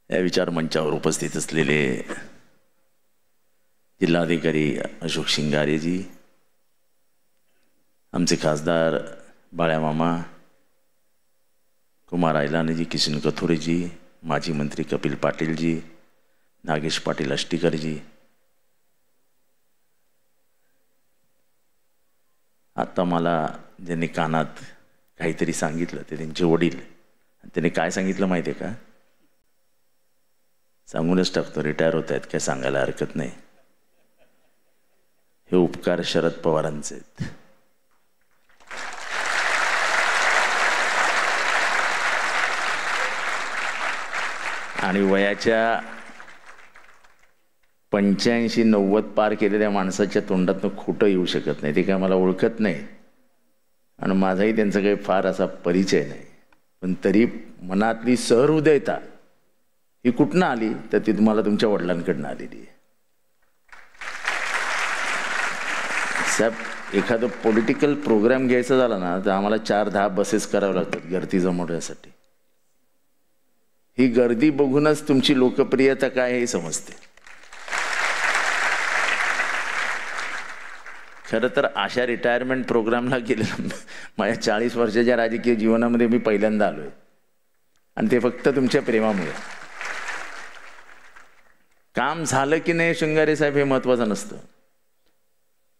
या विचार मंचावर उपस्थित असलेले जिल्हाधिकारी अशोक शिंगारेजी, आमचे खासदार बाळ्यामामा, कुमार आयलानीजी, किशन कथोरेजी, माजी मंत्री कपिल पाटीलजी, नागेश पाटील अष्टीकरजी, आता मला ज्यांनी कानात काहीतरी सांगितलं ते त्यांचे वडील. त्यांनी काय सांगितलं माहिती आहे का? सांगूनच टाकतो, रिटायर होत आहेत काय सांगायला हरकत नाही. हे उपकार शरद पवारांचे आहेत. आणि वयाच्या 85-90 पार केलेल्या माणसाच्या तोंडातून खोटं येऊ शकत नाही. ते काय मला ओळखत नाही आणि माझाही त्यांचा काही फार असा परिचय नाही, पण तरी मनातली सहृदयता ही कुठनं आली तर ती तुम्हाला तुमच्या वडिलांकडनं आलेली आहे. साहेब, एखादं पॉलिटिकल प्रोग्राम घ्यायचा झाला ना तर आम्हाला 4-10 बसेस कराव्या लागतात गर्दी जमवण्यासाठी. ही गर्दी बघूनच तुमची लोकप्रियता काय हे समजते. खरं तर अशा रिटायरमेंट प्रोग्रामला गेलेलं माझ्या 40 वर्षाच्या राजकीय जीवनामध्ये मी पहिल्यांदा आलोय, आणि ते फक्त तुमच्या प्रेमामुळे. काम झालं की नाही शिंगारे साहेब हे महत्त्वाचं नसतं,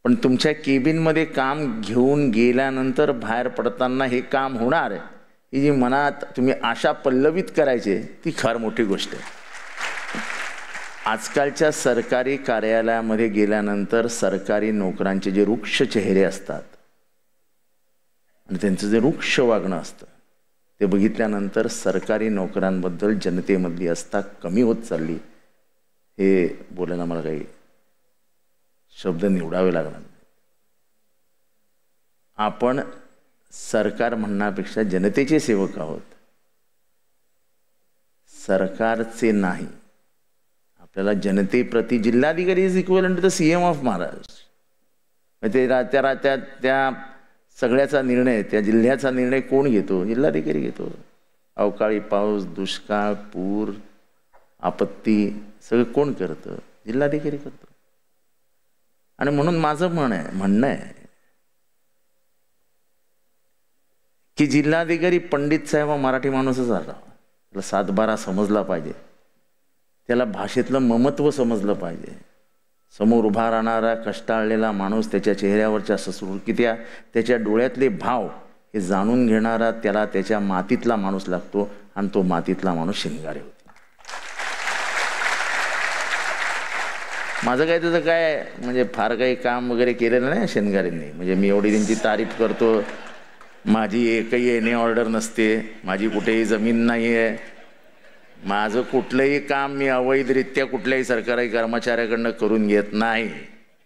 पण तुमच्या केबिनमध्ये काम घेऊन गेल्यानंतर बाहेर पडताना हे काम होणार ही जी मनात तुम्ही आशा पल्लवित करायची ती फार मोठी गोष्ट आहे. आजकालच्या सरकारी कार्यालयामध्ये गेल्यानंतर सरकारी नोकरांचे जे रुक्ष चेहरे असतात आणि त्यांचं जे रुक्ष वागणं असतं ते बघितल्यानंतर सरकारी नोकरांबद्दल जनतेमधली आस्था कमी होत चालली. हे बोलायला मला काही शब्द निवडावे लागणार नाही. आपण सरकार म्हणण्यापेक्षा जनतेचे सेवक आहोत, सरकारचे नाही. आपल्याला जनतेप्रती जिल्हाधिकारी is equivalent to the CM of Maharashtra. त्या सगळ्याचा निर्णय, त्या जिल्ह्याचा निर्णय कोण घेतो? जिल्हाधिकारी घेतो. अवकाळी पाऊस, दुष्काळ, पूर, आपत्ती सगळं कोण करतं? जिल्हाधिकारी करतो. आणि म्हणून माझं म्हणणं आहे की जिल्हाधिकारी पंडित साहेब हा मराठी माणूसच आला. त्याला 7-12 समजला पाहिजे, त्याला भाषेतलं ममत्व समजलं पाहिजे. समोर उभा राहणारा कष्टाळलेला माणूस, त्याच्या चेहऱ्यावरच्या ससुरकित्या, त्याच्या डोळ्यातले भाव हे जाणून घेणारा त्याला त्याच्या मातीतला माणूस लागतो, आणि तो मातीतला माणूस शिंगारे होते. माझं काय त्याचं काय म्हणजे फार काही काम वगैरे केलेलं नाही शिंगारेंनी. म्हणजे मी एवढी त्यांची तारीफ करतो, माझी एकही येणे ऑर्डर नसते, माझी कुठेही जमीन नाही आहे, माझं कुठलंही काम मी अवैधरित्या कुठल्याही सरकारी कर्मचाऱ्याकडनं करून घेत नाही,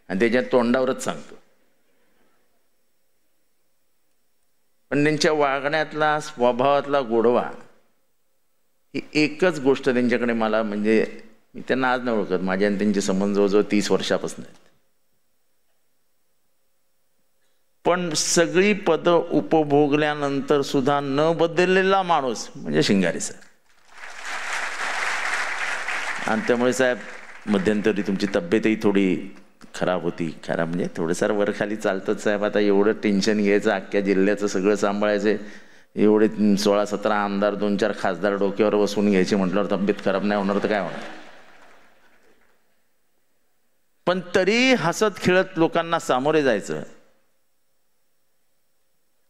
आणि त्याच्या तोंडावरच सांगतो. पण त्यांच्या वागण्यातला, स्वभावातला गोडवा ही एकच गोष्ट त्यांच्याकडे मला, म्हणजे मी त्यांना आज नाही ओळखत, माझ्या आणि त्यांचे संबंध जवळजवळ 30 वर्षापासून आहेत, पण सगळी पदं उपभोगल्यानंतर सुद्धा न बदललेला माणूस म्हणजे शिंगारे साहेब. आणि त्यामुळे साहेब मध्यंतरी तुमची तब्येतही थोडी खराब होती. खराब म्हणजे थोडंसं वरखाली चालतंच साहेब. आता एवढं टेन्शन घ्यायचं, अख्ख्या जिल्ह्याचं सगळं सांभाळायचं, एवढे 16-17 आमदार, 2-4 खासदार डोक्यावर बसून घ्यायचे म्हटल्यावर तब्येत खराब नाही होणार तर काय होणार. पण तरी हसत खेळत लोकांना सामोरे जायचं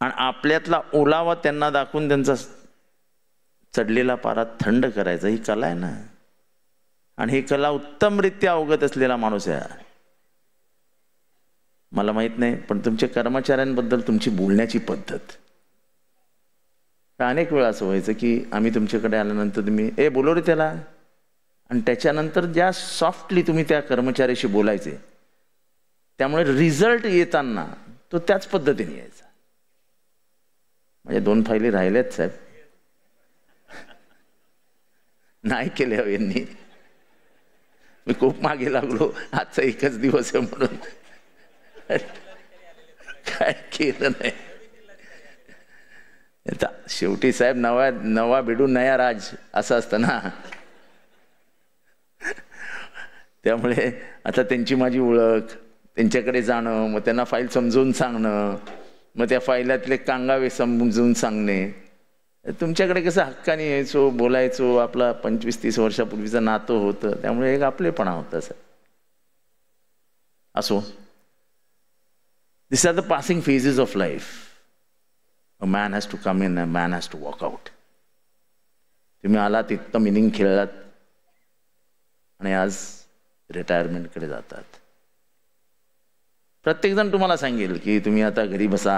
आणि आपल्यातला ओलावा त्यांना दाखवून त्यांचा चढलेला पारा थंड करायचा, ही कला आहे ना. आणि ही कला उत्तमरित्या अवगत असलेला माणूस आहे. मला माहित नाही, पण तुमच्या कर्मचाऱ्यांबद्दल तुमची बोलण्याची पद्धत, अनेक वेळा असं व्हायचं की आम्ही तुमच्याकडे आल्यानंतर तुम्ही बोलव रे त्याला, आणि त्याच्यानंतर ज्या सॉफ्टली तुम्ही त्या कर्मचाऱ्याशी बोलायचे, त्यामुळे रिझल्ट येताना तो त्याच पद्धतीने यायचा. म्हणजे 2 फायली राहिल्यात साहेब, नाही केल्या यांनी. मी खूप मागे लागलो, आजचा एकच दिवस आहे म्हणून काय केलं नाही. शेवटी साहेब नवा भिडू नया राज असं असतं ना. त्यामुळे आता त्यांची माझी ओळख, त्यांच्याकडे जाणं, मग त्यांना फाईल समजून सांगणं, मग त्या फाईलातले कांगावे समजून सांगणे. तुमच्याकडे कसं हक्काने यायचो, बोलायचो, आपला 25-30 वर्षापूर्वीचं नातं होतं, त्यामुळे एक आपलेपणा होता सर. असो, this are the passing phases of life. A man has to come in, a man has to walk out. तुम्ही आलात, इतकं मिनिंग खेळलात आणि आज रिटायरमेंटकडे जातात. प्रत्येकजण तुम्हाला सांगेल की तुम्ही आता घरी बसा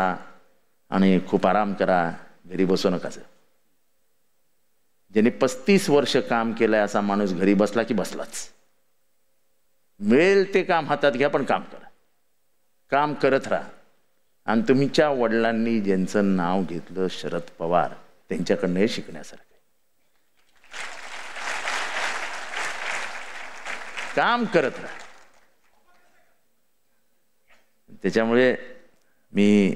आणि खूप आराम करा. घरी बसू नका सर. ज्याने 35 वर्ष काम केलंय असा माणूस घरी बसला की बसलाच. मिळेल ते काम हातात घ्या, पण काम करा, काम करत राहा. आणि तुमच्या वडिलांनी ज्यांचं नाव घेतलं शरद पवार, त्यांच्याकडनं हे शिकण्यासारखं. काम करत राहा. त्याच्यामुळे मी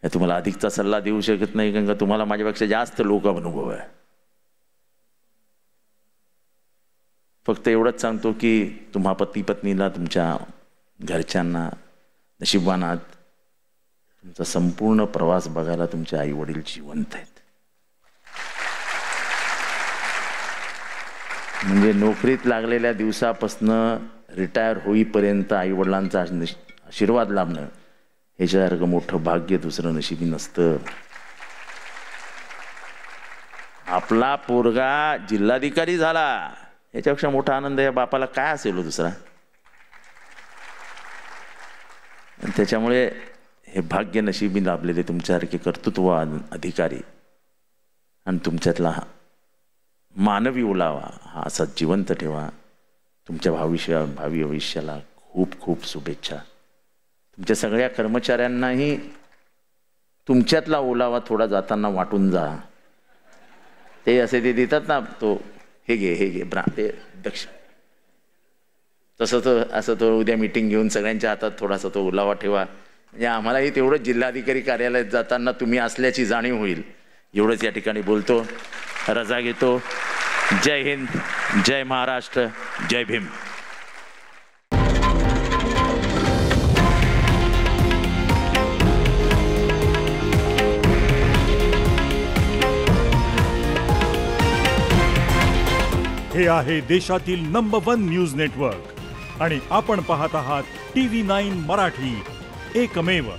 तुम्हाला अधिकचा सल्ला देऊ शकत नाही, कारण का तुम्हाला माझ्यापेक्षा जास्त लोक अनुभव आहे. फक्त एवढंच सांगतो की तुम्हा पती पत्नीला, तुमच्या घरच्यांना नशिबान आहात. तुमचा संपूर्ण प्रवास बघायला तुमचे आई वडील जिवंत आहेत. म्हणजे नोकरीत लागलेल्या दिवसापासनं रिटायर होईपर्यंत आई वडिलांचा आशीर्वाद लाभणं ह्याच्यासारखं मोठं भाग्य दुसरं नशिबी नसतं. आपला पोरगा जिल्हाधिकारी झाला याच्यापेक्षा मोठा आनंद या बापाला काय असेल हो दुसरा. त्याच्यामुळे हे भाग्य नशिबी लाभलेले तुमच्यासारखे कर्तृत्ववान अधिकारी आणि तुमच्यातला मानवी ओलावा हा असा जिवंत ठेवा. तुमच्या भावी भविष्याला खूप खूप शुभेच्छा. तुमच्या सगळ्या कर्मचाऱ्यांनाही तुमच्यातला ओलावा थोडा जाताना वाटून जा. ते असे ते देतात ना, तो हे घे ब्रा, ते दक्ष, तसं तो असं तो उद्या मीटिंग घेऊन सगळ्यांच्या हातात थोडासा तो ओलावा ठेवा. म्हणजे आम्हालाही तेवढंच जिल्हाधिकारी कार्यालयात जाताना तुम्ही असल्याची जाणीव होईल. एवढंच या ठिकाणी बोलतो, रजा घेतो. जय हिंद, जय महाराष्ट्र, जय भीम. हे आहे देशातील नंबर 1 न्यूज नेटवर्क आणि आपण पाहत आहात TV9 मराठी, एकमेव.